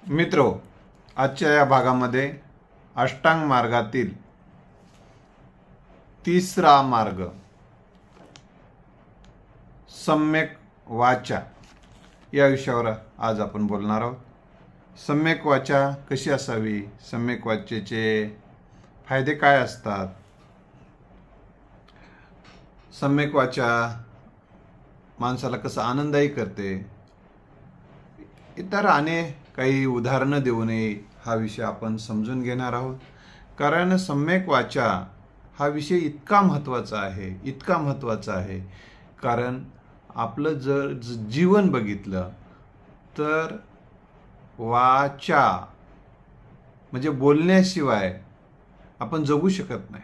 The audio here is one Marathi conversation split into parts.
मित्रो, आजच्या या भागामध्ये अष्टांग मार्गातील तिसरा मार्ग सम्यक वाचा या विषयावर आज आपण बोलणार आहोत। सम्यक वाचा कशी असावी, सम्यक वाचेचे फायदे काय असतात, सम्यक वाचा माणसाला कसा आनंददायी करते, इतर अनेक काही उदाहरणं देऊन हा विषय आपण समजून घेणार आहोत। कारण सम्यक वाचा हा विषय इतका महत्त्वाचा आहे कारण आपलं जर जीवन बघितलं तर वाचा म्हणजे बोलण्याशिवाय आपण जगू शकत नाही।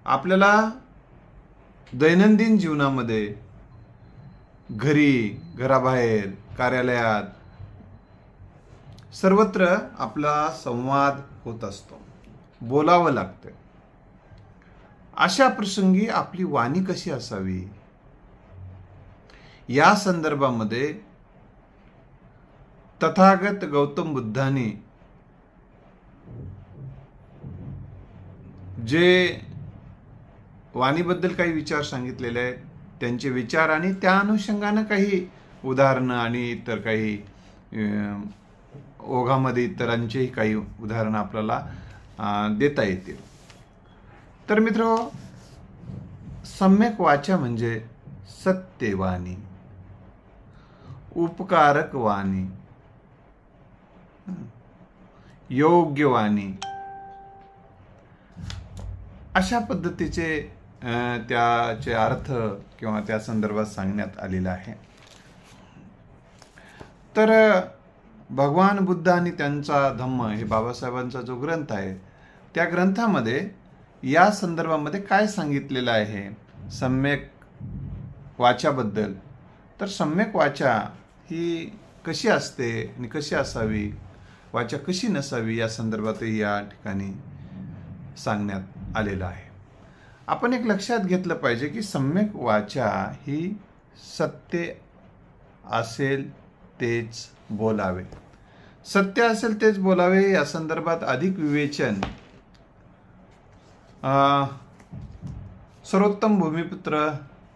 आपल्याला दैनंदिन जीवनामध्ये घरी, घराबाहेर, कार्यालयात सर्वत्र आपला संवाद होत असतो, बोलावं लागतं। अशा प्रसंगी आपली वाणी कशी असावी या संदर्भामध्ये तथागत गौतम बुद्धांनी जे वाणीबद्दल काही विचार सांगितलेले आहेत, त्यांचे विचार आणि त्या अनुषंगाने काही उदाहरणं आणि इतर काही ओघामध्ये इतरांचेही काही उदाहरणं आपल्याला देता येतील। तर मित्रो, सम्यक वाचा म्हणजे सत्यवाणी, उपकारक वाणी, योग्य वाणी अशा पद्धतीचे त्याचे अर्थ किंवा त्या संदर्भात सांगण्यात आलेला आहे। तर भगवान बुद्ध आणि त्यांचा धम्म हे बाबासाहेबांचा जो ग्रंथ आहे, त्या ग्रंथामध्ये या संदर्भामध्ये काय सांगितलेलं आहे सम्यक वाचाबद्दल, तर सम्यक वाचा ही कशी असते आणि कशी असावी, वाचा कशी नसावी या संदर्भातही या ठिकाणी सांगण्यात आलेलं आहे। आपण एक लक्षात घेतलं पाहिजे की सम्यक वाचा ही सत्य असेल तेच बोलावे, सत्य असेल तेच बोलावे या संदर्भात अधिक विवेचन सर्वोत्तम भूमिपुत्र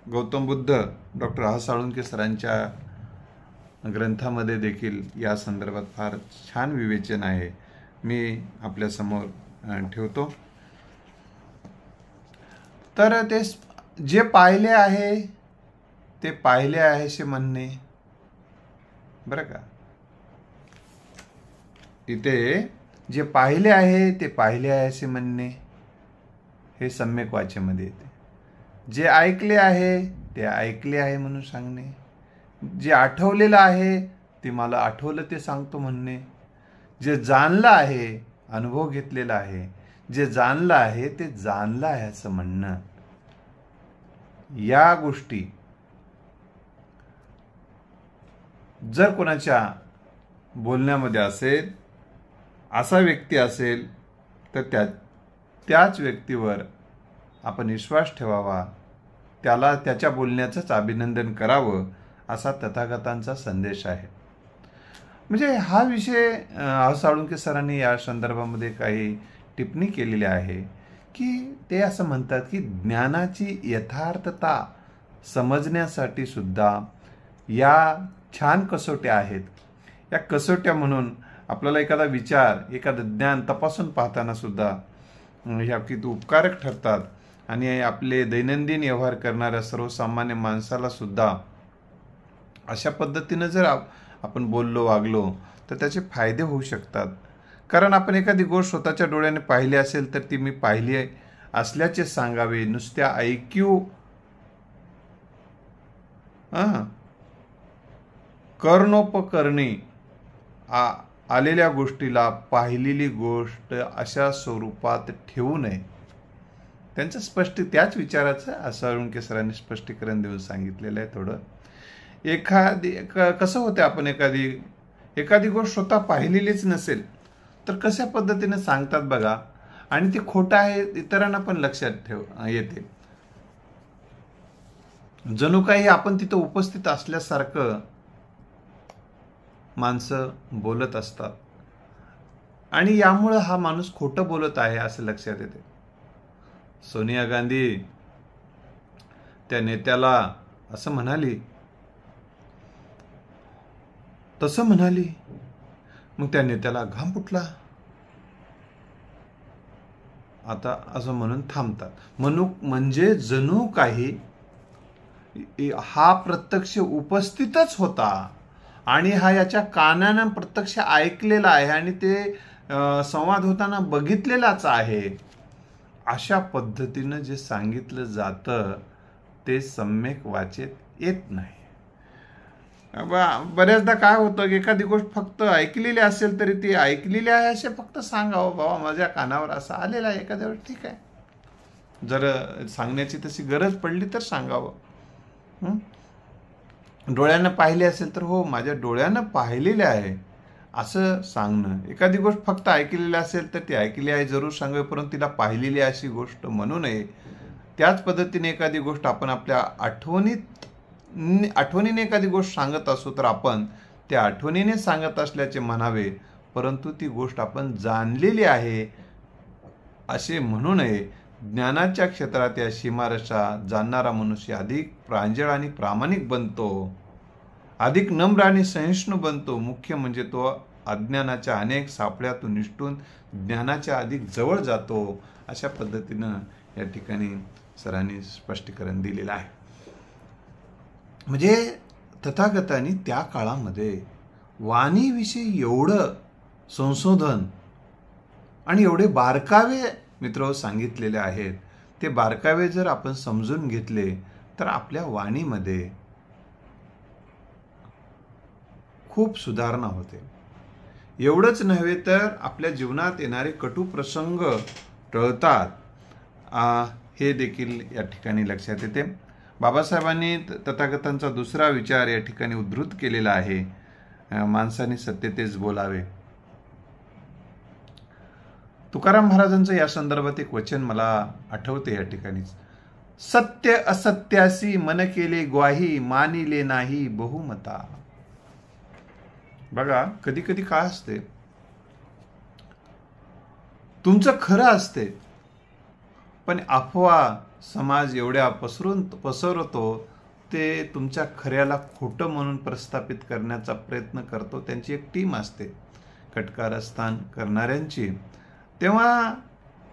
गौतम बुद्ध डॉक्टर ह साळुंखे सरांच्या ग्रंथामध्ये देखील या संदर्भात फार छान विवेचन आहे, मी आपल्या समोर ठेवतो। तर ते जे पाहिले आहे ते पाहिले आहे असे म्हणणे, बरं का, इथे जे पाहिले आहे ते पाहिले आहे असे म्हणणे हे सम्यक वाचेमध्ये येते। जे ऐकले आहे ते ऐकले आहे म्हणून सांगणे, जे आठवलेलं आहे ते मला आठवलं ते सांगतो म्हणणे, जे जाणलं आहे, अनुभव घेतलेला आहे, जे जाणलं आहे ते जाणलं आहे असं म्हणणं, या गोष्टी जर कोणाच्या बोलण्यामध्ये असेल, असा व्यक्ती असेल तर त्याच व्यक्तीवर आपण विश्वास ठेवावा, त्याला त्याच्या बोलण्याचंच अभिनंदन करावं असा तथागतांचा संदेश आहे। म्हणजे हा विषय ह साळुंखे सरांनी या संदर्भामध्ये काही टिप्पणी केलेली आहे की ते असं म्हणतात की ज्ञानाची यथार्थता समजण्यासाठी सुद्धा या छान कसोट्या आहेत। या कसोट्या म्हणून आपल्याला एखादा विचार, एखादं ज्ञान तपासून पाहताना सुद्धा ह्या किती उपकारक ठरतात आणि आपले दैनंदिन व्यवहार करणाऱ्या सर्वसामान्य माणसाला सुद्धा अशा पद्धतीने जर आपण बोललो, वागलो तर त्याचे फायदे होऊ शकतात। कारण आपण एखादी गोष्ट स्वतःच्या डोळ्याने पाहिली असेल तर ती मी पाहिली असल्याचे सांगावे, नुसत्या ऐक्यू कर्णोपकरणी आलेल्या गोष्टीला पाहिलेली गोष्ट अशा स्वरूपात ठेवू नये। त्यांचं त्याच विचाराचं साळुंखे सरांनी स्पष्टीकरण देऊन सांगितलेलं आहे। थोडं कसं होतं, आपण एखादी गोष्ट स्वतः पाहिलेलीच नसेल तर कशा पद्धतीने सांगतात बघा, आणि ते खोटं आहे इतरांना पण लक्षात येते। जणू काही आपण तिथं उपस्थित असल्यासारखं माणसं बोलत असतात आणि यामुळं हा माणूस खोटं बोलत आहे असं लक्षात येते. सोनिया गांधी त्या नेत्याला असं म्हणाली, तसं म्हणाली, मग त्या नेत्याला घाम फुटला. आता असं म्हणून थांबतात. म्हणजे जणू काही हा प्रत्यक्ष उपस्थितच होता आणि हा याच्या कानानं प्रत्यक्ष ऐकलेला आहे आणि ते संवाद होताना बघितलेलाच आहे. अशा पद्धतीनं जे सांगितलं जातं ते सम्यक वाचेत येत नाही. बऱ्याचदा काय होतं की एखादी गोष्ट फक्त ऐकलेली असेल तरी ती ऐकलेली आहे असे फक्त सांगावं, बाबा माझ्या कानावर असं आलेलं आहे एखाद्या वेळेस, ठीक आहे. जर सांगण्याची तशी गरज पडली तर सांगावं. डोळ्यानं पाहिले असेल तर हो माझ्या डोळ्यानं पाहिलेले आहे असं सांगणं. एखादी गोष्ट फक्त ऐकलेली असेल तर ती ऐकली आहे जरूर सांगावी, परंतु तिला पाहिलेली अशी गोष्ट म्हणू नये. त्याच पद्धतीने एखादी गोष्ट आपण आपल्या आठवणीने एखादी गोष्ट सांगत असू तर आपण त्या आठवणीने सांगत असल्याचे म्हणावे, परंतु ती गोष्ट आपण जाणलेली आहे असे म्हणू नये. ज्ञानाच्या क्षेत्रात या सीमारेषा जाणणारा मनुष्य अधिक प्रांजळ आणि प्रामाणिक बनतो, अधिक नम्र आणि सहिष्णू बनतो. मुख्य म्हणजे तो अज्ञानाच्या अनेक सापळ्यातून निसटून ज्ञानाच्या अधिक जवळ जातो. अशा पद्धतीनं या ठिकाणी सरांनी स्पष्टीकरण दिलेलं आहे. म्हणजे तथागतांनी त्या काळामध्ये वाणीविषयी एवढं संशोधन आणि एवढे बारकावे मित्र सांगितलेले आहेत. ते बारकावे जर आपण समजून घेतले तर आपल्या वाणीमध्ये खूप सुधारणा होते. एवढंच नव्हे तर आपल्या जीवनात येणारे कटू प्रसंग टळतात, हे देखील या ठिकाणी लक्षात येते. बाबासाहेबांनी तथागतांचा दुसरा विचार या ठिकाणी उद्धृत केलेला आहे, माणसाने सत्य तेच बोलावे. तुकाराम महाराजांचं या संदर्भात एक वचन मला आठवते या ठिकाणी. सत्य असत्यासी मन केले ग्वाही, मानिले नाही बहुमता. बघा कधी कधी काय असते, तुमचं खरं असते पण अफवा समाज एवढ्या पसरवतो ते तुमच्या खऱ्याला खोटं म्हणून प्रस्थापित करण्याचा प्रयत्न करतो. त्यांची एक टीम असते कटकारस्थान करणाऱ्यांची. तेव्हा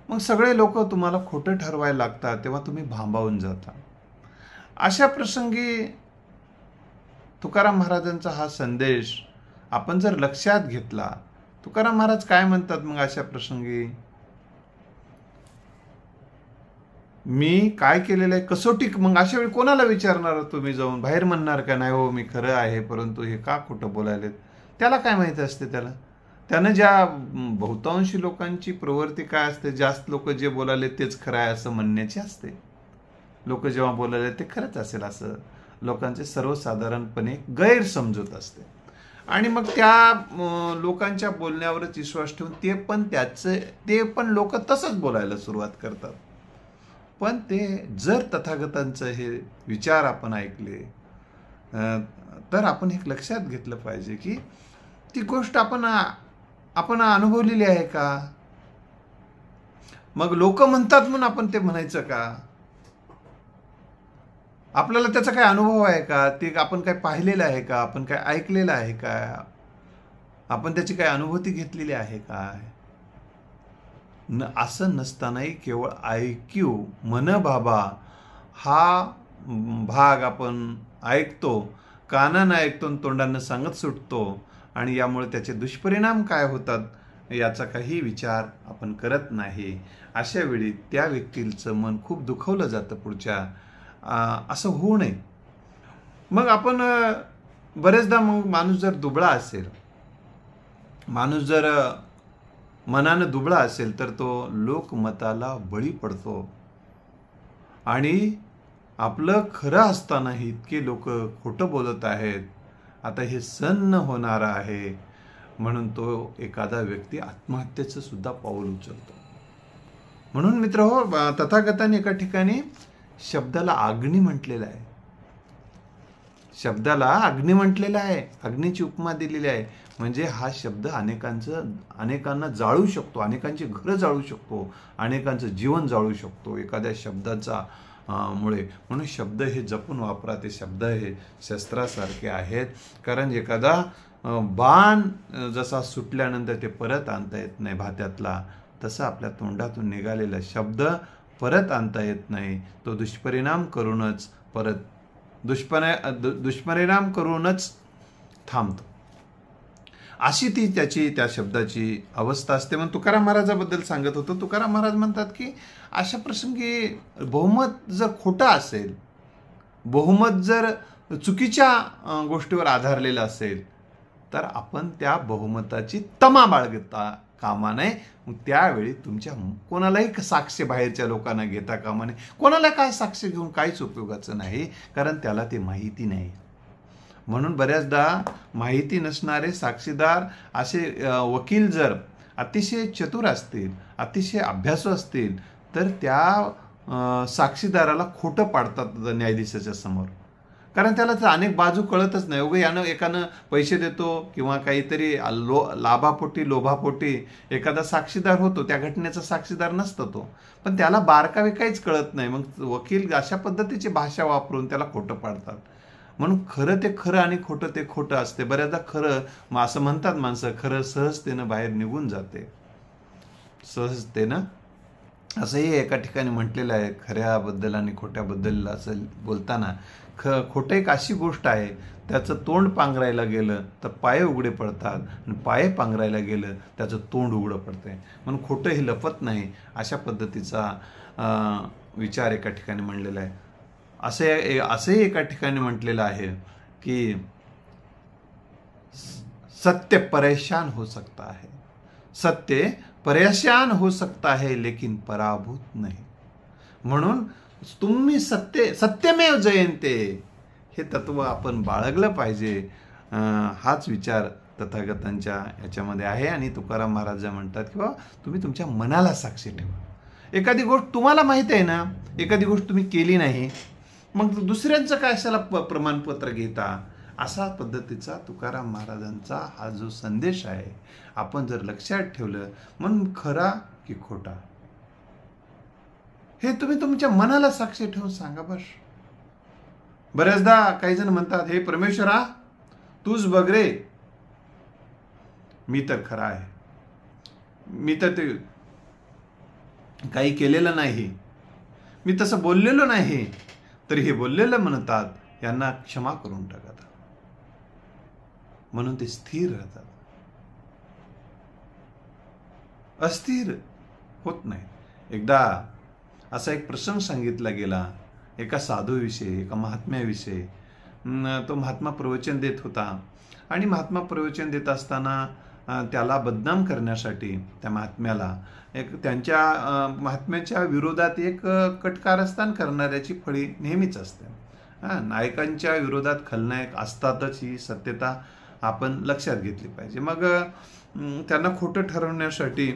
मग सगळे लोक तुम्हाला खोटं ठरवायला लागतात, तेव्हा तुम्ही भांबावून जाता. अशा प्रसंगी तुकाराम महाराजांचा हा संदेश आपण जर लक्षात घेतला, तुकाराम महाराज काय म्हणतात मग अशा प्रसंगी, मी काय केलेलं आहे कसोटी. मग अशा वेळी कोणाला विचारणार तुम्ही जाऊन? बाहेर म्हणणार का नाही हो मी खरं आहे परंतु हे का खोटं बोलायलेत? त्याला काय माहिती असते? त्यानं ज्या बहुतांशी लोकांची प्रवृत्ती काय असते, जास्त लोक जे बोलाले तेच खरं आहे असं म्हणण्याची असते. लोक जेव्हा बोलायले ते खरंच असेल असं लोकांचे सर्वसाधारणपणे गैरसमजूत असते. आणि मग त्या लोकांच्या बोलण्यावरच विश्वास ठेवून ते पण लोक तसंच बोलायला सुरुवात करतात. पण ते जर तथागतांचं हे विचार आपण ऐकले तर आपण एक लक्षात घेतलं पाहिजे की ती गोष्ट आपण अनुभवलेली आहे का? मग लोक म्हणतात म्हणून आपण ते म्हणायचं का? आपल्याला त्याचा काय अनुभव आहे का? ते आपण काय पाहिलेलं आहे का? आपण काय ऐकलेलं आहे का? आपण त्याची काय अनुभूती घेतलेली आहे काय? असं नसतानाही केवळ ऐक्यू मन बाबा हा भाग आपण ऐकतो, कानानं ऐकतो, तोंडानं सांगत सुटतो आणि यामुळे त्याचे दुष्परिणाम काय होतात याचा काही विचार आपण करत नाही. अशा वेळी त्या व्यक्तीचं मन खूप दुखवलं जातं पुढच्या. असं होऊ नये. मग आपण बरेचदा मग माणूस जर दुबळा असेल, माणूस जर मनानं दुबळा असेल तर तो लोकमताला बळी पडतो आणि आपलं खरं असतानाही इतके लोक खोटं बोलत आहेत, आता हे सहन होणार आहे म्हणून तो एखादा व्यक्ती आत्महत्येचं सुद्धा पाऊल उचलतो. म्हणून मित्र हो, तथागतांनी एका ठिकाणी शब्दाला अग्नी म्हटलेला आहे. शब्दाला अग्नी म्हटलेला आहे, अग्नीची उपमा दिलेली आहे. म्हणजे हा शब्द अनेकांना जाळू शकतो, अनेकांची घरं जाळू शकतो, अनेकांचं जीवन जाळू शकतो एखाद्या शब्दाचा मुळे. म्हणून शब्द हे जपून वापरा. ते शब्द हे शस्त्रासारखे आहेत. कारण एखादा बाण जसा सुटल्यानंतर ते परत आणता येत नाही भात्यातला, तसं आपल्या तोंडातून निघालेला शब्द परत आणता येत नाही. तो दुष्परिणाम करूनच थांबतो. अशी ती त्या शब्दाची अवस्था असते. मग तुकाराम महाराजाबद्दल सांगत होतो. तुकाराम महाराज म्हणतात की अशा प्रसंगी बहुमत जर खोटं असेल, बहुमत जर चुकीच्या गोष्टीवर आधारलेलं असेल, तर आपण त्या बहुमताची तमा बाळगता कामा नये. मग त्यावेळी तुमच्या कोणालाही साक्ष बाहेरच्या लोकांना घेता कामा नये. कोणाला काय साक्ष घेऊन काहीच उपयोगाचं नाही, कारण त्याला ते माहिती नाही. म्हणून बऱ्याचदा माहिती नसणारे साक्षीदार असे वकील जर अतिशय चतुर असतील, अतिशय अभ्यासू असतील, तर त्या साक्षीदाराला खोटं पाडतात न्यायाधीशाच्या समोर. कारण त्याला तर अनेक बाजू कळतच नाही. उगा एकानं पैसे देतो किंवा काहीतरी लाभापोटी लोभापोटी एखादा साक्षीदार होतो, त्या घटनेचा साक्षीदार नसतो तो, पण त्याला बारकावे काहीच कळत नाही. मग वकील अशा पद्धतीची भाषा वापरून त्याला खोटं पाडतात. म्हणून खरं ते खरं आणि खोटं ते खोटं असते. बऱ्याचदा खरं असं म्हणतात माणसं, खरं सहजतेनं बाहेर निघून जाते, सहजतेनं. असंही एका ठिकाणी म्हटलेलं आहे खऱ्याबद्दल आणि खोट्याबद्दल असं बोलताना. खोटं एक अशी गोष्ट आहे, त्याचं तोंड पांघरायला गेलं तर पाय उघडे पडतात, आणि पाय पांघरायला गेलं त्याचं तोंड उघडं पडतंय. म्हणून खोटं हे लपत नाही, अशा पद्धतीचा विचार एका ठिकाणी म्हणलेला आहे. असंही एका ठिकाणी म्हटलेलं आहे की सत्य परेशान हो सकता है, सत्य परेशान हो सकता है लेकिन पराभूत नहीं. म्हणून तुम्ही सत्यमेव जयंते हे तत्व आपण बाळगलं पाहिजे. हाच विचार तथागतांच्या याच्यामध्ये आहे. आणि तुकाराम महाराज म्हणतात की बाबा तुम्ही तुमच्या मनाला साक्षी ठेवा. एखादी गोष्ट तुम्हाला माहिती आहे ना, एखादी गोष्ट तुम्ही केली नाही, मग दुसऱ्यांचं काय असायला प्रमाणपत्र घेता. असा पद्धतीचा तुकाराम महाराजांचा हा जो संदेश आहे, आपण जर लक्षात ठेवलं, म्हणून खरा की खोटा हे तुम्ही तुमच्या मनाला साक्षी ठेवून सांगा बस. बऱ्याचदा काही जण म्हणतात, हे परमेश्वरा तूच बघ रे, मी तर खरा आहे, मी तर ते काही केलेलं नाही, मी तसं बोललेलो नाही, तरी हे बोललेलं म्हणतात, यांना क्षमा करून टाकतात. म्हणून ते स्थिर राहतात, अस्थिर होत नाही. एकदा असा एक प्रसंग सांगितला गेला एका साधूविषयी, एका महात्म्याविषयी. तो महात्मा प्रवचन देत होता, आणि महात्मा प्रवचन देत असताना त्याला बदनाम करण्यासाठी त्या महात्म्याला त्यांच्या महात्म्याच्या विरोधात एक कटकारस्थान करणाऱ्याची फळी नेहमीच असते. नायकांच्या विरोधात खलनायक असतातच, ही सत्यता आपण लक्षात घेतली पाहिजे. मग त्यांना खोटं ठरवण्यासाठी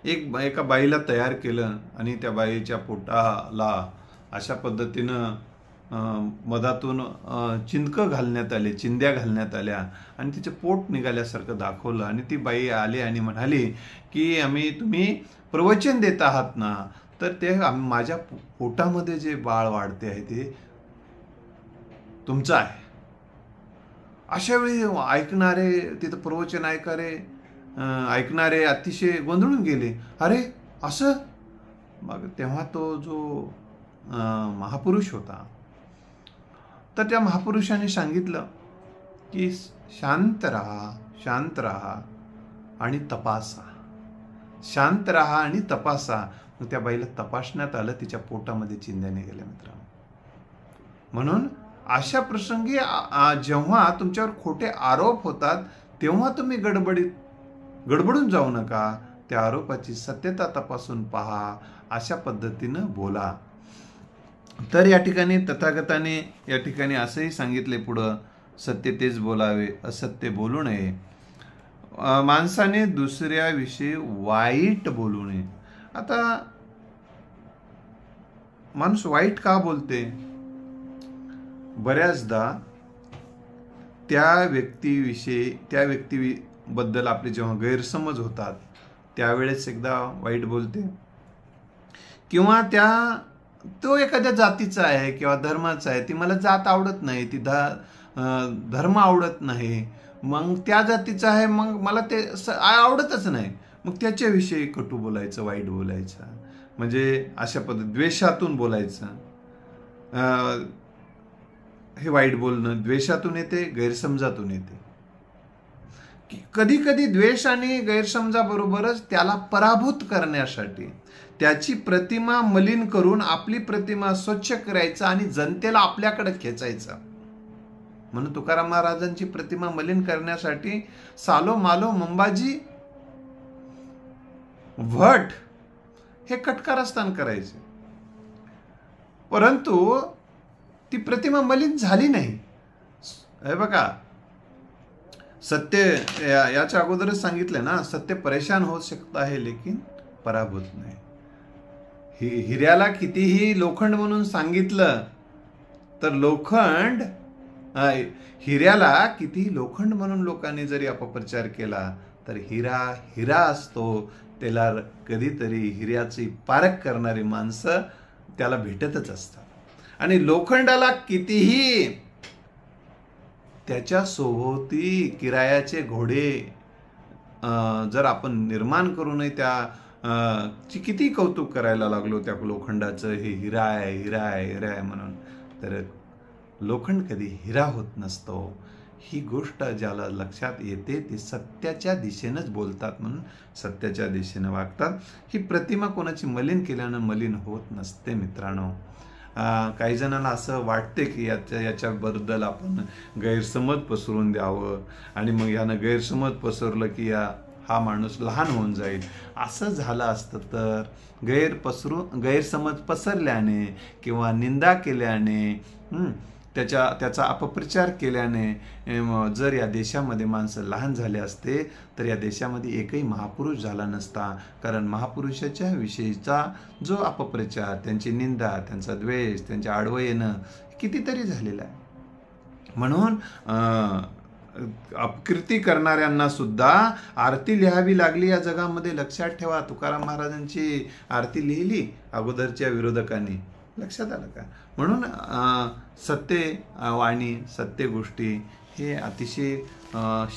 एका बाईला तयार केलं, आणि त्या बाईच्या पोटाला अशा पद्धतीनं मधातून चिंध्या घालण्यात आल्या, आणि तिचे पोट निघाल्यासारखं दाखवलं. आणि ती बाई आली आणि म्हणाली की तुम्ही प्रवचन देत आहात ना, तर ते माझ्या पोटामध्ये जे बाळ वाढते आहे ते तुमचं आहे. अशा वेळी तिथं प्रवचन ऐकणारे अतिशय गोंधळून गेले. अरे असं? मग तेव्हा तो जो महापुरुष होता, तर त्या महापुरुषाने सांगितलं की शांत राहा आणि तपासा, शांत राहा आणि तपासा. मग त्या बाईला तपासण्यात आलं, तिच्या पोटामध्ये चिंध्या निघाल्या मित्रांनो. म्हणून अशा प्रसंगी जेव्हा तुमच्यावर खोटे आरोप होतात, तेव्हा तुम्ही गडबडून जाऊ नका. त्या आरोपाची सत्यता तपासून पहा, अशा पद्धतीनं बोला. तर या ठिकाणी तथागताने या ठिकाणी असंही सांगितले पुढं, सत्य तेच बोलावे, असत्य बोलू नये. माणसाने दुसऱ्याविषयी वाईट बोलू नये. आता माणूस वाईट का बोलते? बऱ्याचदा त्या व्यक्तीबद्दल आपले जेव्हा गैरसमज होतात त्यावेळेस एकदा वाईट बोलते, किंवा तो एखाद्या जातीचा आहे किंवा धर्माचा आहे, ती मला जात आवडत नाही, ती धर्म आवडत नाही, मग त्या जातीचा आहे, मग मला ते आवडतच नाही, मग त्याच्याविषयी कटू बोलायचं, वाईट बोलायचं, म्हणजे अशा पद्धती द्वेषातून बोलायचं. हे वाईट बोलणं द्वेषातून येते, गैरसमजातून येते. कधी कधी द्वेष आणि गैरसमजाबरोबरच त्याला पराभूत करण्यासाठी त्याची प्रतिमा मलिन करून आपली प्रतिमा स्वच्छ करायचं आणि जनतेला आपल्याकडे खेचायचं. म्हणून तुकाराम महाराजांची प्रतिमा मलिन करण्यासाठी सालो मालो मंबाजी भट हे कटकारस्थान करायचे, परंतु ती प्रतिमा मलिन झाली नाही. हे बघा, सत्य याच्या अगोदरच सांगितलं ना, सत्य परेशान हो सकता है लेकिन पराभूत नाही. हिऱ्याला कितीही लोखंड म्हणून सांगितलं तर हिऱ्याला कितीही लोखंड म्हणून लोकांनी जरी अपप्रचार केला तर हिरा असतो. त्याला कधीतरी हिऱ्याची पारख करणारी माणसं त्याला भेटतच असतात. आणि लोखंडाला कितीही त्याच्या सोबती किरायाचे घोडे जर आपण निर्माण करू नये, ची किती कौतुक करायला लागलो त्या लोखंडाचं, हे हिरा आहे म्हणून, तर लोखंड कधी हिरा होत नसतो. ही गोष्ट ज्याला लक्षात येते ते सत्याच्या दिशेनंच बोलतात, म्हणून सत्याच्या दिशेनं वागतात. ही प्रतिमा कोणाची मलिन केल्यानं मलिन होत नसते मित्रांनो. काही जणांना असं वाटते की याच्याबद्दल आपण गैरसमज पसरवून द्यावं, आणि मग यानं गैरसमज पसरलं की हा माणूस लहान होऊन जाईल. असं झालं असतं तर गैरसमज पसरल्याने किंवा निंदा केल्याने, त्याचा अपप्रचार केल्याने जर या देशामध्ये माणसं लहान झाले असते तर या देशामध्ये एकही महापुरुष झाला नसता. कारण महापुरुषाच्या विषयीचा जो अपप्रचार, त्यांची निंदा, त्यांचा द्वेष, त्यांच्या आडवं येणं कितीतरी झालेलं आहे. म्हणून अपकृती करणाऱ्यांना सुद्धा आरती लिहावी लागली या जगामध्ये. लक्षात ठेवा, तुकाराम महाराजांची आरती लिहिली अगोदरच्या विरोधकांनी, लक्षात आलं का? म्हणून सत्य वाणी, सत्य गोष्टी हे अतिशय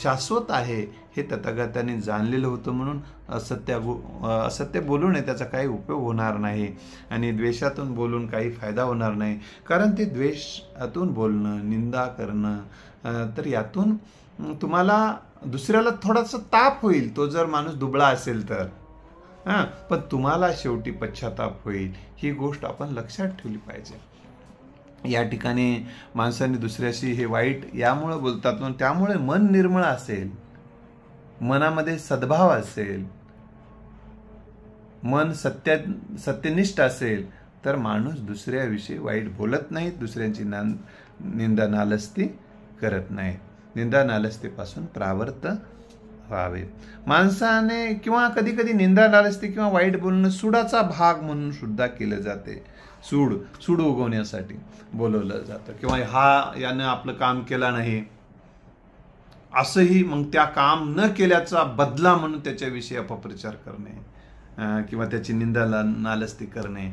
शाश्वत आहे हे तथागतांनी जाणलेलं होतं. म्हणून असत्य बोलू नये, त्याचा काही उपयोग होणार नाही, आणि द्वेषातून बोलून काही फायदा होणार नाही. कारण ते द्वेषातून बोलणं, निंदा करणं, तर यातून तुम्हाला दुसऱ्याला थोडासा ताप होईल, तो जर माणूस दुबळा असेल तर, पण तुम्हाला शेवटी पश्चाताप होईल. ही गोष्ट आपण लक्षात ठेवली पाहिजे. या ठिकाणी माणसांनी दुसऱ्याशी हे वाईट यामुळे बोलतात, पण त्यामुळे मन निर्मळ असेल, मनामध्ये सद्भाव असेल, मन सत्यनिष्ठ असेल तर माणूस दुसऱ्याविषयी वाईट बोलत नाही, दुसऱ्यांची निंदा नालस्ती करत नाही. निंदा नालस्तीपासून परावृत्त व्हावे. माणसाने किंवा कधी कधी निंदा नालस्ती किंवा वाईट बोलणं सुडाचा भाग म्हणून सुद्धा केलं जाते. सूड उगवण्यासाठी बोलवलं जातं, किंवा यानं आपलं काम केलं नाही असंही, मग त्या काम न केल्याचा बदला म्हणून त्याच्याविषयी अपप्रचार करणे किंवा त्याची निंदा नालस्ती करणे,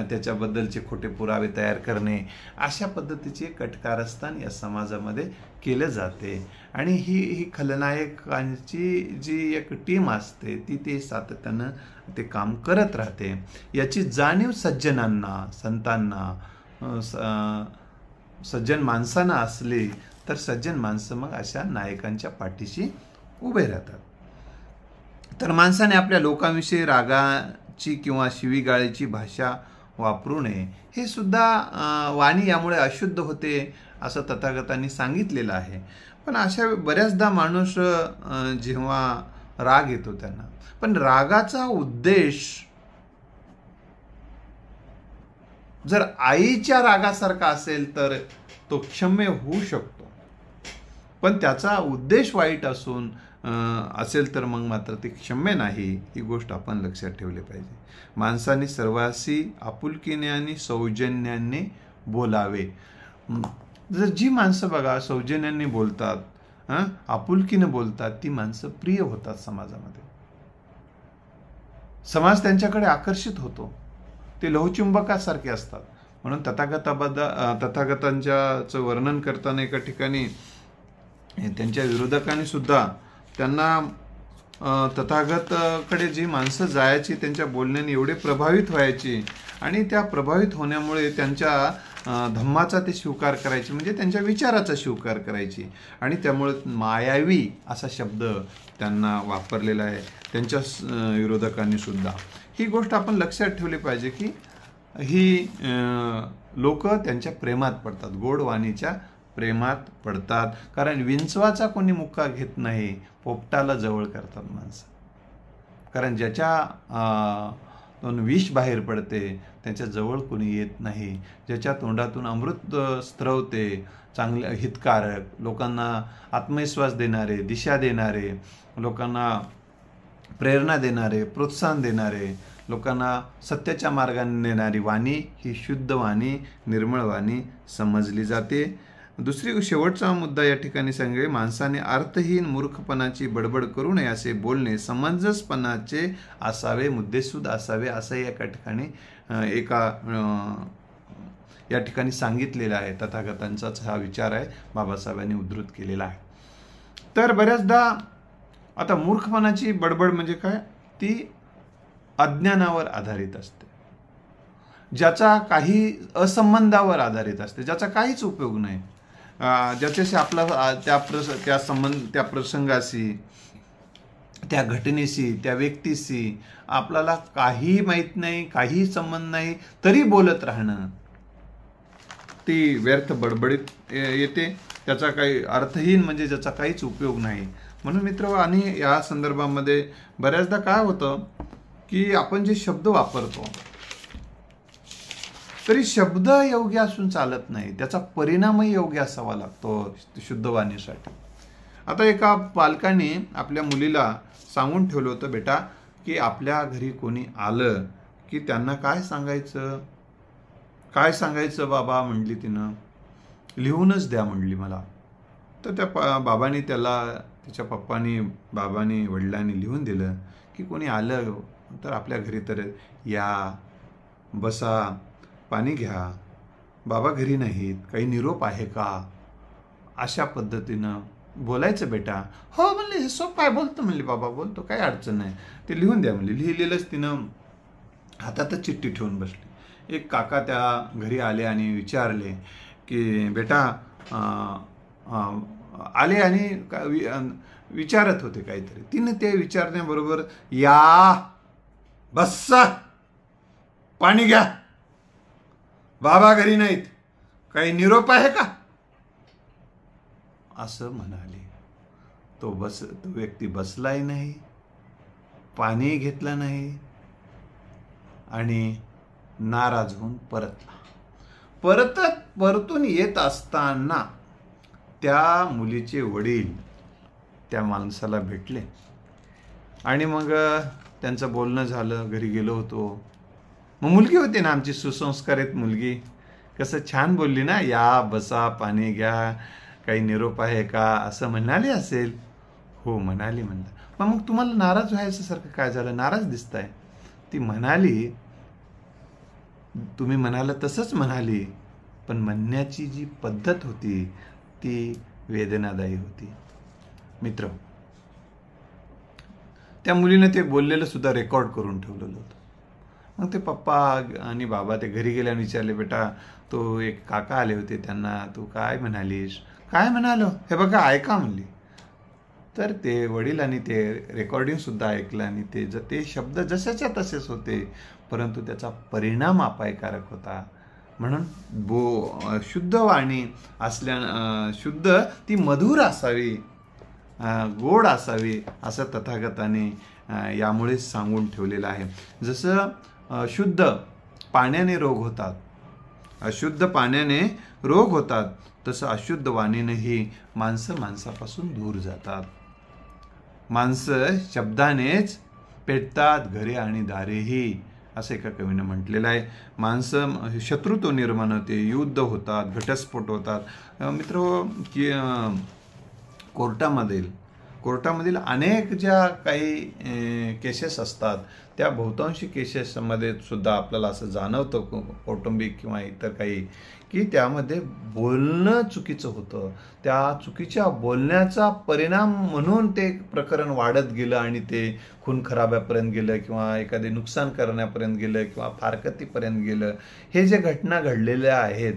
त्याच्याबद्दलचे खोटे पुरावे तयार करणे, अशा पद्धतीचे कटकारस्थान या समाजामध्ये केले जाते. आणि ही खलनायकांची जी एक टीम असते ती सातत्यानं ते काम करत राहते. याची जाणीव सज्जनांना, संतांना, सज्जन माणसांना असली तर सज्जन माणसं मग अशा नायकांच्या पाठीशी उभे राहतात. तर माणसाने आपल्या लोकांविषयी रागाची किंवा शिवीगाळीची भाषा वापरू नये. हे सुद्धा वाणी यामुळे अशुद्ध होते असं तथागतांनी सांगितलेलं आहे. पण अशा बऱ्याचदा माणूस जेव्हा राग येतो त्यांना, पण रागाचा उद्देश जर आईच्या रागासारखा असेल तर तो क्षम्य होऊ शकतो, पण त्याचा उद्देश वाईट असेल तर मग मात्र ते क्षम्य नाही. ही गोष्ट आपण लक्षात ठेवली पाहिजे. माणसाने सर्वांशी आपुलकीने आणि सौजन्याने बोलावे. जर जी माणसं बघा सौजन्याने बोलतात, आपुलकीनं बोलतात, ती माणसं प्रिय होतात समाजामध्ये. समाज त्यांच्याकडे आकर्षित होतो. ते लौहचुंबकासारखे असतात. म्हणून तथागतांचं वर्णन करताना एका ठिकाणी त्यांच्या विरोधकांनी सुद्धा त्यांना तथागतकडे जी माणसं जायची त्यांच्या बोलण्याने एवढे प्रभावित व्हायची आणि त्या प्रभावित होण्यामुळे त्यांच्या धम्माचा ते स्वीकार करायचे, म्हणजे त्यांच्या विचाराचा स्वीकार करायची. आणि त्यामुळे मायावी असा शब्द त्यांना वापरलेला आहे त्यांच्या विरोधकांनी सुद्धा. ही गोष्ट आपण लक्षात ठेवली पाहिजे की ही लोक त्यांच्या प्रेमात पडतात, गोडवाणीच्या प्रेमात पडतात. कारण विंचवाचा कोणी मुक्का घेत नाही, पोपटाला जवळ करतात माणसं. कारण ज्याच्या विष बाहेर पडते त्याच्या जवळ कोणी येत नाही. ज्याच्या तोंडातून अमृत स्त्रवते, चांगले हितकारक, लोकांना आत्मविश्वास देणारे, दिशा देणारे, लोकांना प्रेरणा देणारे, प्रोत्साहन देणारे, लोकांना सत्याच्या मार्गाने नेणारी वाणी ही शुद्ध वाणी, निर्मळ वाणी समजली जाते. दुसरी शेवटचा मुद्दा या ठिकाणी सांगेल, माणसाने अर्थहीन मूर्खपणाची बडबड करू नये असे बोलणे समंजसपणाचे असावे, मुद्देसूद असावे, असं एका ठिकाणी या ठिकाणी सांगितलेलं आहे. तथागतांचाच हा विचार आहे, बाबासाहेबांनी उद्धृत केलेला आहे. तर बऱ्याचदा आता मूर्खपणाची बडबड म्हणजे काय, ती अज्ञानावर आधारित असते, ज्याचा काही असंबंधावर आधारित असते, ज्याचा काहीच उपयोग नाही, ज्याच्याशी आपला त्या प्रसंगाशी, त्या घटनेशी, त्या व्यक्तीशी आपल्याला काही माहीत नाही, काही संबंध नाही, तरी बोलत राहणं, ती व्यर्थ बडबडीत येते. त्याचा काही अर्थहीन म्हणजे ज्याचा काहीच उपयोग नाही. म्हणून मित्र, आणि या संदर्भामध्ये बऱ्याचदा काय होतं की आपण जे शब्द वापरतो तरी शब्द योग्य असून चालत नाही, त्याचा परिणामही योग्य असावा लागतो शुद्ध वाणीसाठी. आता एका पालकाने आपल्या मुलीला सांगून ठेवलं होतं, बेटा की आपल्या घरी कोणी आलं की त्यांना काय सांगायचं, काय सांगायचं बाबा म्हणली तिनं, लिहूनच द्या म्हणली मला. तर त्या बाबांनी त्याला, तिच्या पप्पानी, बाबांनी, वडिलांनी लिहून दिलं की कोणी आलं तर आपल्या घरी तर या, बसा, पाणी घ्या, बाबा घरी नाहीत, काही निरोप आहे का, अशा पद्धतीनं बोलायचं बेटा. हो म्हणले, हे सोपं आहे, बोलतो म्हणले बाबा, बोलतो, काही अडचण नाही, ते लिहून द्या म्हणले. लिहिलेलंच तिनं हातातच चिठ्ठी ठेवून बसली. एक काका त्या घरी आले आणि विचारले की बेटा आले आणि विचारत होते काहीतरी. तिने ते विचारण्याबरोबर, या, बस्सा, पाणी घ्या, बाबा घरी नाहीत, काही निरोप आहे का, असं म्हणाले. तो व्यक्ती बसलाही नाही, पाणी घेतलं नाही आणि नाराज होऊन परतला. परतून येत असताना त्या मुलीचे वडील त्या माणसाला भेटले आणि मग त्यांचं बोलणं झालं. घरी गेलो होतो. मग मुलगी होती ना आमची, सुसंस्कारित मुलगी, कसं छान बोलली ना, या, बसा, पाणी घ्या, काही निरोप आहे का, असं म्हणाली असेल. हो म्हणाली. म्हणलं मग तुम्हाला नाराज व्हायचं सारखं काय झालं, नाराज दिसताय. ती म्हणाली, तुम्ही म्हणाला तसंच म्हणाली, पण म्हणण्याची जी पद्धत होती ती वेदनादायी होती. मित्र, त्या मुलीने ते बोललेलं सुद्धा रेकॉर्ड करून ठेवलेलं होतं. मग ते पप्पा आणि बाबा ते घरी गेले आणि विचारले, बेटा तो एक काका आले होते, त्यांना तू काय म्हणालीस. काय म्हणालो, हे बघा ऐका म्हणली. तर ते वडिलांनी ते रेकॉर्डिंग सुद्धा ऐकलं आणि ते शब्द जसेच्या तसेच होते, परंतु त्याचा परिणाम अपायकारक होता. म्हणून शुद्ध वाणी शुद्ध ती मधुर असावी, गोड असावी, असं तथागताने यामुळेच सांगून ठेवलेलं आहे. जसं शुद्ध पाण्याने रोग होतात, अशुद्ध पाण्याने रोग होतात, तसं अशुद्ध वाणीनेही माणसापासून दूर जातात. माणसं शब्दानेच पेटतात घरे आणि दारेही, असं एका कवीनं म्हटलेलं आहे. माणसं शत्रुत्व निर्माण होते, युद्ध होतात, घटस्फोट होतात. मित्र, की कोर्टामधील अनेक ज्या काही केसेस असतात त्या बहुतांशी केसेसमध्ये सुद्धा आपल्याला असं जाणवतं, कौटुंबिक किंवा इतर काही, की त्यामध्ये बोलणं चुकीचं होतं. त्या चुकीच्या बोलण्याचा परिणाम म्हणून ते प्रकरण वाढत गेलं आणि ते खून खराब्यापर्यंत गेलं किंवा एखादे नुकसान करण्यापर्यंत गेलं किंवा फारकतीपर्यंत गेलं. हे जे घटना घडलेल्या आहेत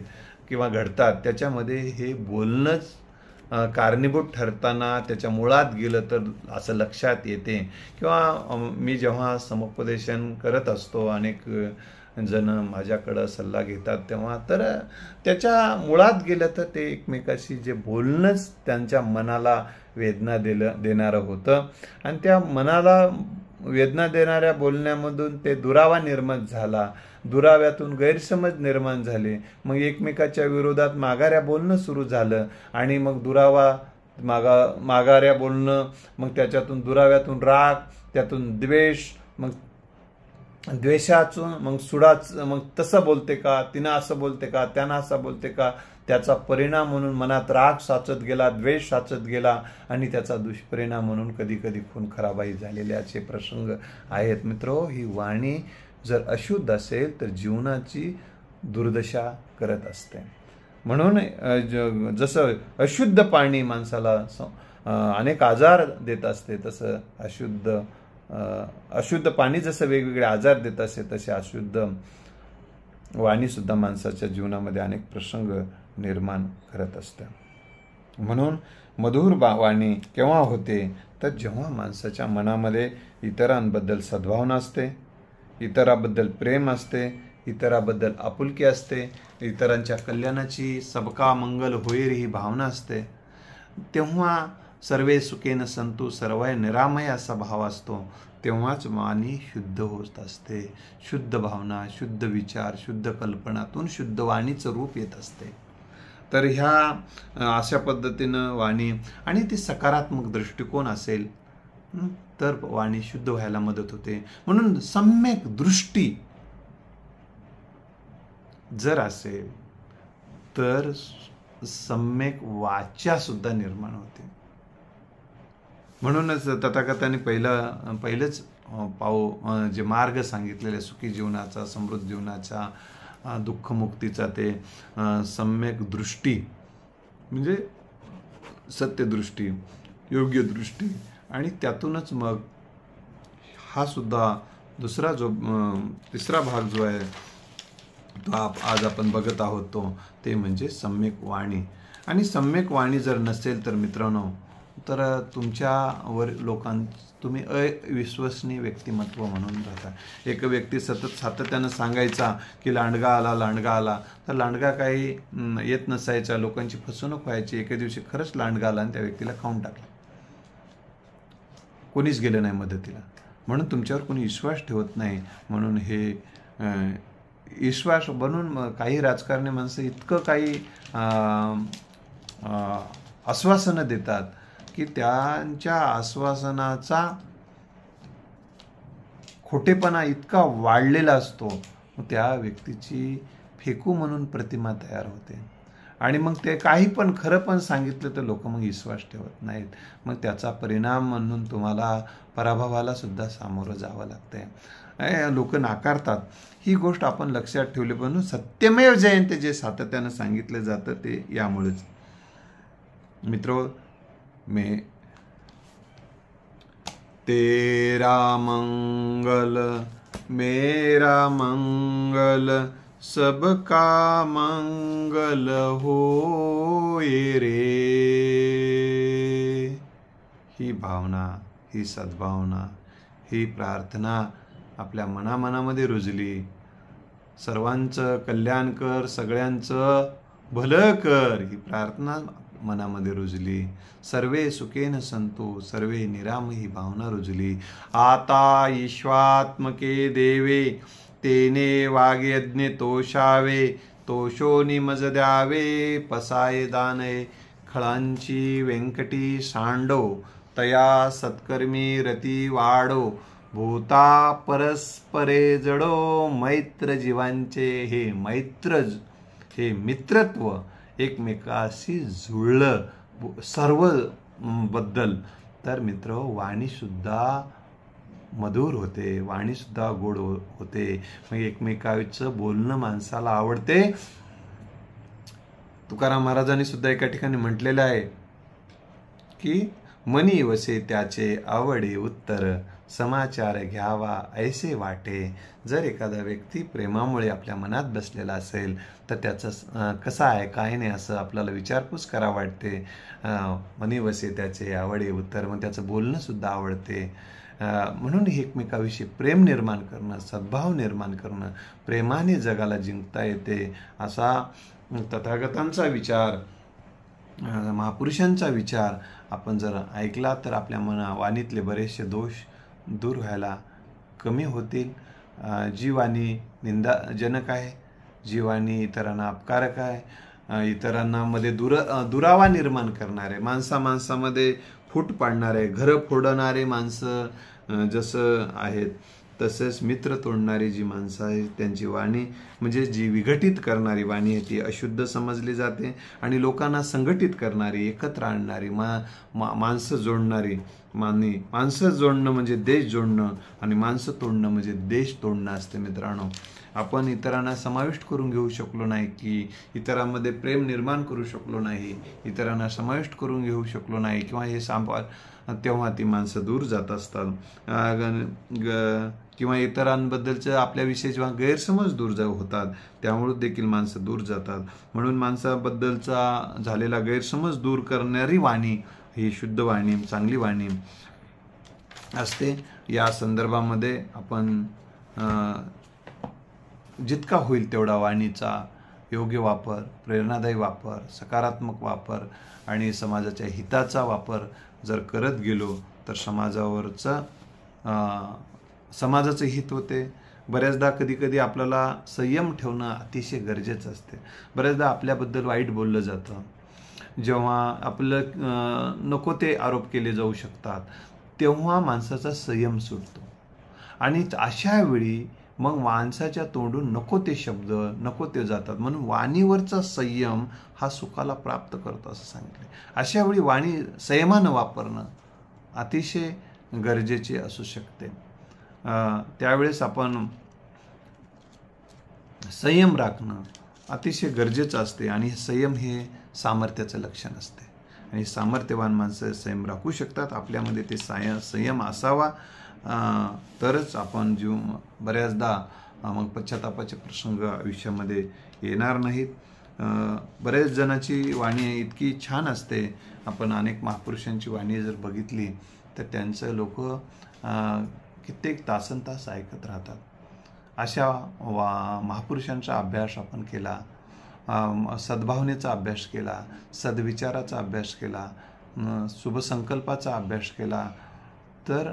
किंवा घडतात त्याच्यामध्ये हे बोलणंच कारणीभूत ठरताना त्याच्या मुळात गेलं तर असं लक्षात येते. किंवा मी जेव्हा समुपदेशन करत असतो, अनेक जण माझ्याकडं सल्ला घेतात तेव्हा, तर त्याच्या मुळात गेलं तर ते एकमेकाशी जे बोलणंच त्यांच्या मनाला वेदना देणारं होतं आणि त्या मनाला वेदना देणाऱ्या बोलण्यामधून ते दुरावा निर्माण झाला, दुराव्यातून गैरसमज निर्माण झाले, मग एकमेकाच्या विरोधात माघाऱ्या बोलणं सुरू झालं आणि मग दुरावा माघाऱ्या बोलणं, मग त्याच्यातून दुराव्यातून राग, त्यातून द्वेष, मग द्वेषातून मग मग तसं बोलते का, तिनं असं बोलते का, त्यानं असं बोलते का, त्याचा परिणाम म्हणून मनात राग साचत गेला, द्वेष साचत गेला आणि त्याचा दुष्परिणाम म्हणून कधी कधी खून खराबाई झालेल्याचे प्रसंग आहेत. मित्रो, ही वाणी जर अशुद्ध असेल तर जीवनाची दुर्दशा करत असते. म्हणून जसं अशुद्ध पाणी माणसाला अनेक आजार देत असते, तसं अशुद्ध पाणी जसं वेगवेगळे आजार देत असते, तसे अशुद्ध वाणी सुद्धा माणसाच्या जीवनामध्ये अनेक प्रसंग निर्माण करत असते. म्हणून मधुर वाणी केव्हा होते तर जेव्हा माणसाच्या मनामध्ये इतरांबद्दल सद्भावना असते, इतरांबद्दल प्रेम असते, इतरांबद्दल आपुलकी असते, इतरांच्या कल्याणाची सबका मंगल होईल ही भावना असते. तेव्हा सर्वे सुखेन संतु सर्वय निरामय असा भाव असतो. तेव्हाच वाणी शुद्ध होत असते. शुद्ध भावना, शुद्ध विचार, शुद्ध कल्पनातून शुद्ध वाणीचं रूप येत असते. तर ह्या अशा पद्धतीनं वाणी आणि ती सकारात्मक दृष्टिकोन असेल तर वाणी शुद्ध व्हायला मदत होते. म्हणून सम्यक दृष्टी जर असेल तर सम्यक वाचा सुद्धा निर्माण होते. म्हणूनच तथागतांनी पहिलेच जे मार्ग सांगितलेले सुखी जीवनाचा, समृद्ध जीवनाचा, दुःखमुक्तीचा, ते सम्यक दृष्टी म्हणजे सत्यदृष्टी, योग्य दृष्टी, आणि त्यातूनच मग हा सुद्धा दुसरा जो तिसरा भाग जो आहे तो आज आपण बघत आहोत ते म्हणजे सम्यक वाणी. आणि सम्यक वाणी जर नसेल तर मित्रांनो, तर तुमच्यावर तुम्ही अविश्वसनीय व्यक्तिमत्व म्हणून राहता. एक व्यक्ती सतत सातत्यानं सांगायचा की लांडगा आला, तर लांडगा काही येत नसायचा, लोकांची फसवणूक व्हायची. एके दिवशी खरंच लांडगा आला आणि त्या व्यक्तीला खाऊन टाकला, कोणीच गेलं नाही मदतीला. म्हणून तुमच्यावर कोणी विश्वास ठेवत नाही. म्हणून हे विश्वास बनून काही राजकारणी माणसं इतकं काही आश्वासनं देतात की त्यांच्या आश्वासनाचा खोटेपणा इतका वाढलेला असतो, त्या व्यक्तीची फेकू म्हणून प्रतिमा तयार होते. आणि मग ते काही पण खरं पण सांगितलं तर लोक मग विश्वास ठेवत नाहीत. मग त्याचा परिणाम म्हणून तुम्हाला पराभवाला सुद्धा सामोरं जावं लागतंय. लोक नाकारतात. ही गोष्ट आपण लक्षात ठेवली. पण सत्यमेव जयते जे सातत्यानं सांगितलं जातं ते यामुळेच. मित्रो, तेरा मंगल मेरा मंगल सबका मंगल होए रे. ही भावना, ही सद्भावना, ही प्रार्थना आपल्या मनामध्ये रुजली. सर्वांचं कल्याण कर, सगळ्यांचं भलं कर, ही प्रार्थना मनामध्ये रुजली. सर्वे सुखेन संतु सर्वे निराम ही भावना रुजली. आता ईश्वात्मके देवे तेने वाग्यज्ञ तोषावे, तोषोनी मज द्यावे पसाये दानये. खळांची व्यंकटी सांडो तया सत्कर्मी रती वाढो, भूता परस्परे जडो मैत्र जीवांचे हे मित्रत्व एकमेकाशी जुळलं सर्व बद्दल तर मित्र वाणी सुद्धा मधुर होते, वाणी सुद्धा गोड होते, मग एकमेकाचं बोलणं माणसाला आवडते. तुकाराम महाराजांनी सुद्धा एका ठिकाणी म्हटलेलं आहे की मनी वसे त्याचे आवडे उत्तर समाचार घ्यावा ऐसे वाटे. जर एखादा व्यक्ती प्रेमामुळे आपल्या मनात बसलेला असेल तर त्याचं कसं आहे काय नाही असं आपल्याला विचारपूस करा वाटते. मनी वसे त्याचे आवडे उत्तर, मग त्याचं बोलणं सुद्धा आवडते. म्हणून एकमेकाविषयी प्रेम निर्माण करणं, सद्भाव निर्माण करणं, प्रेमाने जगाला जिंकता येते असा तथागतांचा विचार, महापुरुषांचा विचार आपण जर ऐकला तर आपल्या वाणीतले बरेचसे दोष दूर व्हायला कमी होतील. जी वाणी निंदाजनक आहे, जी वाणी इतरांना अपकारक आहे, इतरांना मध्ये दुरावा निर्माण करणारे, माणसामध्ये फूट पाडणारे, घरं फोडणारे माणसं जसं आहेत तसेच मित्र तोडणारी जी माणसं आहेत त्यांची वाणी म्हणजे जी विघटित करणारी वाणी आहे ती अशुद्ध समजली जाते. आणि लोकांना संघटित करणारी, एकत्र आणणारी, माणसं जोडणारी माणसं जोडणं म्हणजे देश जोडणं आणि माणसं तोडणं म्हणजे देश तोडणं असते. मित्रांनो, आपण इतरांना समाविष्ट करून घेऊ शकलो नाही की इतरांमध्ये प्रेम निर्माण करू शकलो नाही, इतरांना समाविष्ट करून घेऊ शकलो नाही किंवा हे तेव्हा ती माणसं दूर जात असतात किंवा इतरांबद्दलचं आपल्याविषयी जेव्हा गैरसमज दूर होतात त्यामुळे देखील माणसं दूर जातात. म्हणून माणसाबद्दलचा झालेला गैरसमज दूर करणारी वाणी ही शुद्ध वाणी, चांगली वाणी असते. या संदर्भामध्ये आपण जितका होईल तेवढा वाणीचा योग्य वापर, प्रेरणादायी वापर, सकारात्मक वापर आणि समाजाच्या हिताचा वापर जर करत गेलो तर समाजाचं हित होते. बऱ्याचदा कधी आपल्याला संयम ठेवणं अतिशय गरजेचं असते. बऱ्याचदा आपल्याबद्दल वाईट बोललं जातं, जेव्हा आपलं नको ते आरोप केले जाऊ शकतात तेव्हा माणसाचा संयम सुटतो आणि अशा वेळी मग माणसाच्या तोंडून नको ते शब्द नको ते जातात. म्हणून वाणीवरचा संयम हा सुखाला प्राप्त करतो असं सांगितले. अशा वेळी वाणी संयमानं वापरणं अतिशय गरजेचे असू शकते. त्यावेळेस आपण संयम राखणं अतिशय गरजेचं असते आणि संयम हे सामर्थ्याचं लक्षण असते आणि सामर्थ्यवान माणसं संयम राखू शकतात. आपल्यामध्ये ते संयम असावा तरच आपण बऱ्याचदा मग पश्चातापाचे प्रसंग आयुष्यामध्ये येणार नाहीत. बऱ्याच जणांची वाणी इतकी छान असते. आपण अनेक महापुरुषांची वाणी जर बघितली तर त्यांचं लोक कित्येक तासनतास ऐकत राहतात. अशा महापुरुषांचा अभ्यास आपण केला, सद्भावनेचा अभ्यास केला, सद्विचाराचा अभ्यास केला, शुभसंकल्पाचा अभ्यास केला तर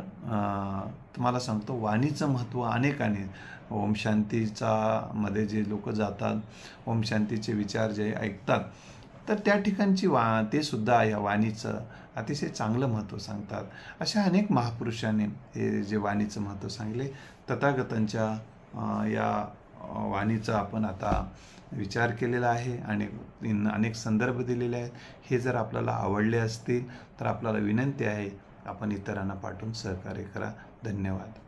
तुम्हाला सांगतो वाणीचं महत्त्व अनेकाने ओम शांतीचा मध्ये जे लोक जातात, ओम शांतीचे विचार जे ऐकतात तर त्या ठिकाणची ते सुद्धा या वाणीचं अतिशय चांगलं महत्त्व सांगतात. अशा अनेक महापुरुषांनी हे जे वाणीचं महत्त्व सांगले. तथागतांच्या या वाणीचा आपण आता विचार केलेला आहे आणि अनेक संदर्भ दिलेले आहेत. हे जर आपल्याला आवडले असतील तर आपल्याला विनंती आहे आपण इतरांना पाठवून सहकार्य करा. धन्यवाद.